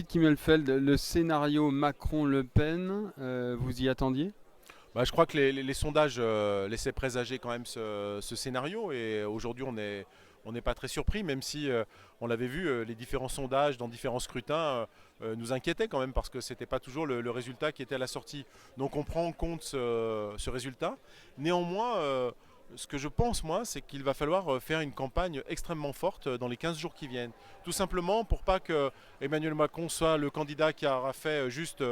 Kimmelfeld, le scénario Macron-Le Pen, vous y attendiez? Je crois que les sondages laissaient présager quand même ce scénario et aujourd'hui on n'est pas très surpris, même si on l'avait vu, les différents sondages dans différents scrutins nous inquiétaient quand même parce que c'était pas toujours le résultat qui était à la sortie. Donc on prend en compte ce résultat. Néanmoins, ce que je pense moi, c'est qu'il va falloir faire une campagne extrêmement forte dans les 15 jours qui viennent. Tout simplement pour pas que Emmanuel Macron soit le candidat qui aura fait juste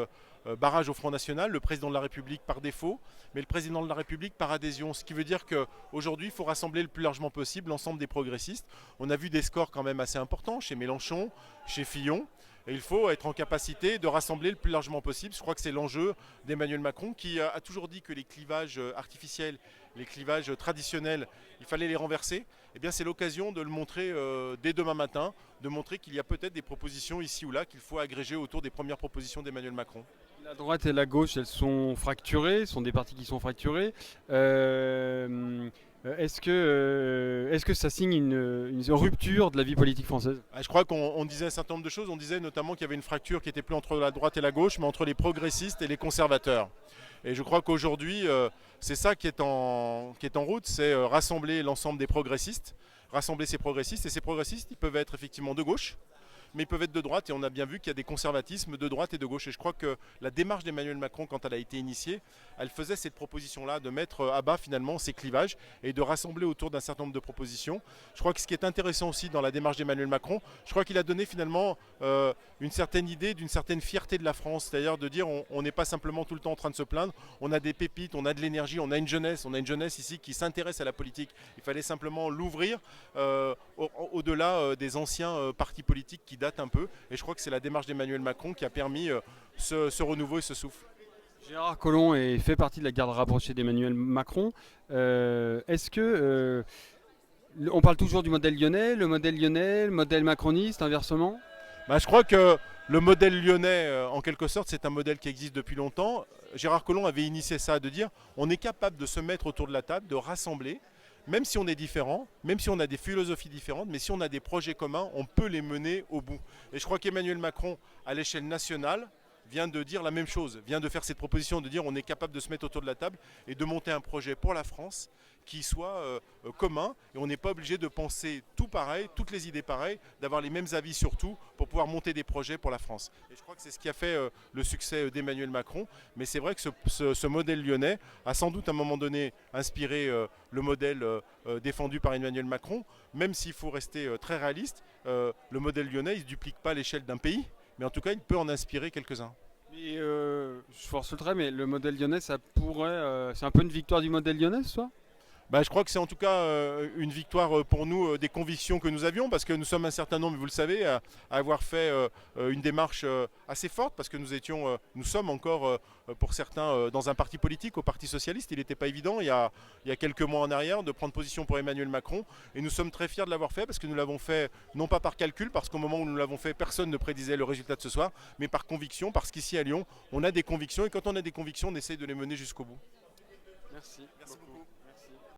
barrage au Front National, le président de la République par défaut, mais le président de la République par adhésion. Ce qui veut dire qu'aujourd'hui, il faut rassembler le plus largement possible l'ensemble des progressistes. On a vu des scores quand même assez importants chez Mélenchon, chez Fillon. Et il faut être en capacité de rassembler le plus largement possible. Je crois que c'est l'enjeu d'Emmanuel Macron qui a toujours dit que les clivages artificiels, les clivages traditionnels, il fallait les renverser. Eh bien, c'est l'occasion de le montrer dès demain matin, de montrer qu'il y a peut-être des propositions ici ou là qu'il faut agréger autour des premières propositions d'Emmanuel Macron. La droite et la gauche, elles sont fracturées, ce sont des partis qui sont fracturés. Est-ce que ça signe une rupture de la vie politique française? Je crois qu'on disait un certain nombre de choses. On disait notamment qu'il y avait une fracture qui n'était plus entre la droite et la gauche, mais entre les progressistes et les conservateurs. Et je crois qu'aujourd'hui, c'est ça qui est en route, c'est rassembler l'ensemble des progressistes, rassembler ces progressistes. Et ces progressistes, ils peuvent être effectivement de gauche, mais ils peuvent être de droite. Et on a bien vu qu'il y a des conservatismes de droite et de gauche. Et je crois que la démarche d'Emmanuel Macron, quand elle a été initiée, elle faisait cette proposition-là de mettre à bas finalement ces clivages et de rassembler autour d'un certain nombre de propositions. Je crois que ce qui est intéressant aussi dans la démarche d'Emmanuel Macron, je crois qu'il a donné finalement une certaine idée d'une certaine fierté de la France, c'est-à-dire de dire on n'est pas simplement tout le temps en train de se plaindre, on a des pépites, on a de l'énergie, on a une jeunesse ici qui s'intéresse à la politique. Il fallait simplement l'ouvrir au-delà des anciens partis politiques qui datent un peu. Et je crois que c'est la démarche d'Emmanuel Macron qui a permis ce renouveau et ce souffle. Gérard Collomb fait partie de la garde rapprochée d'Emmanuel Macron. Est-ce que on parle toujours du modèle lyonnais, le modèle macroniste, inversement? Je crois que le modèle lyonnais, en quelque sorte, c'est un modèle qui existe depuis longtemps. Gérard Collomb avait initié ça, de dire on est capable de se mettre autour de la table, de rassembler, même si on est différent, même si on a des philosophies différentes, mais si on a des projets communs, on peut les mener au bout. Et je crois qu'Emmanuel Macron, à l'échelle nationale, vient de dire la même chose, vient de faire cette proposition de dire on est capable de se mettre autour de la table et de monter un projet pour la France qui soit commun et on n'est pas obligé de penser tout pareil, toutes les idées pareilles, d'avoir les mêmes avis sur tout pour pouvoir monter des projets pour la France. Et je crois que c'est ce qui a fait le succès d'Emmanuel Macron, mais c'est vrai que ce modèle lyonnais a sans doute à un moment donné inspiré le modèle défendu par Emmanuel Macron, même s'il faut rester très réaliste, le modèle lyonnais il ne se duplique pas à l'échelle d'un pays, mais en tout cas il peut en inspirer quelques-uns. Mais je force le trait, mais le modèle lyonnais, ça pourrait, c'est un peu une victoire du modèle lyonnais, soit? Je crois que c'est en tout cas une victoire pour nous des convictions que nous avions, parce que nous sommes un certain nombre, vous le savez, à avoir fait une démarche assez forte, parce que nous sommes encore pour certains dans un parti politique, au Parti Socialiste. Il n'était pas évident il y a quelques mois en arrière de prendre position pour Emmanuel Macron, et nous sommes très fiers de l'avoir fait, parce que nous l'avons fait non pas par calcul, parce qu'au moment où nous l'avons fait, personne ne prédisait le résultat de ce soir, mais par conviction, parce qu'ici à Lyon, on a des convictions, et quand on a des convictions, on essaie de les mener jusqu'au bout. Merci. Merci beaucoup.